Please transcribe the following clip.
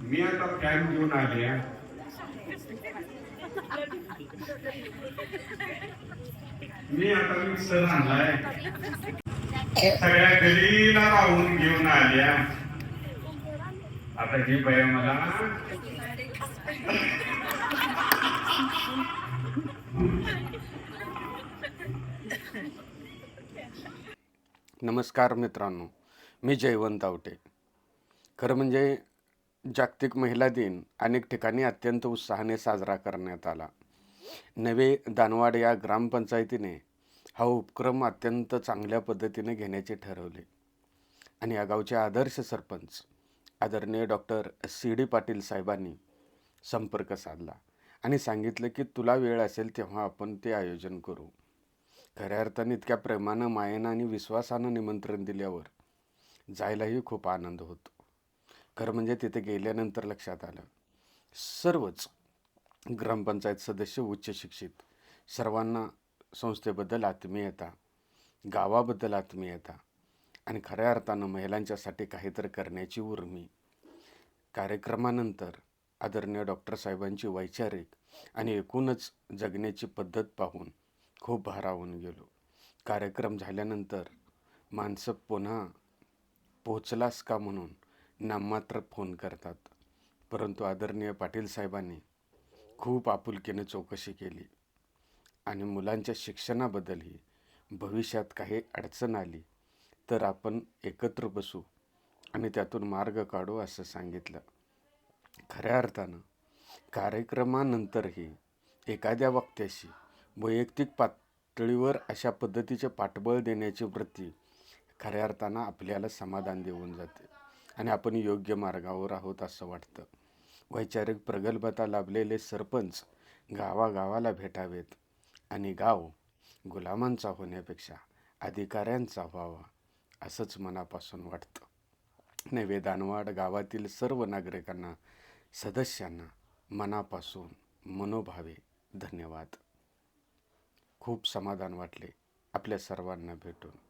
मी आता फॅन घेऊन आले. मी आता मिक्सर आणलाय. सगळ्या गलीला राहून घेऊन आल्या. आता जी बाई मला नमस्कार मित्रांनो, मी जयवंत आवटे. खरं म्हणजे जागतिक महिला दिन अनेक ठिकाणी अत्यंत उत्साहाने साजरा करण्यात आला. नवे दानवाड या ग्रामपंचायतीने हा उपक्रम अत्यंत चांगल्या पद्धतीने घेण्याचे ठरवले आणि या गावचे आदर्श सरपंच आदरणीय डॉक्टर सी.डी. पाटील साहेबांनी संपर्क साधला आणि सांगितलं की तुला वेळ असेल तेव्हा आपण ते आयोजन करू. खऱ्या अर्थाने इतक्या प्रेमानं, मायेनं आणि विश्वासानं निमंत्रण दिल्यावर जायलाही खूप आनंद होतो. खरं म्हणजे तिथे गेल्यानंतर लक्षात आलं, सर्वच ग्रामपंचायत सदस्य उच्च शिक्षित, सर्वांना संस्थेबद्दल आत्मीयता, गावाबद्दल आत्मीयता आणि खऱ्या अर्थानं महिलांच्यासाठी काहीतरी करण्याची उर्मी. कार्यक्रमानंतर आदरणीय डॉक्टर साहेबांची वैचारिक आणि एकूणच जगण्याची पद्धत पाहून खूप भारावून गेलो. कार्यक्रम झाल्यानंतर माणसं पुन्हा पोचलास का म्हणून नाममात्र फोन करतात, परंतु आदरणीय पाटील साहेबांनी खूप आपुलकीने चौकशी केली आणि मुलांच्या शिक्षणाबद्दलही भविष्यात काही अडचण आली तर आपण एकत्र बसू आणि त्यातून मार्ग काढू असं सांगितलं. खऱ्या अर्थानं कार्यक्रमानंतरही एखाद्या वक्त्याशी वैयक्तिक पातळीवर अशा पद्धतीचे पाठबळ देण्याची वृत्ती खऱ्या अर्थानं आपल्याला समाधान देऊन जाते आणि आपण योग्य मार्गावर आहोत असं वाटतं. वैचारिक प्रगल्भता लाभलेले सरपंच गावागावाला भेटावेत आणि गाव गुलामांचा होण्यापेक्षा अधिकाऱ्यांचा व्हावा असंच मनापासून वाटतं. नवे दानवाड गावातील सर्व नागरिकांना, सदस्यांना मनापासून मनोभावे धन्यवाद. खूप समाधान वाटले आपल्या सर्वांना भेटून.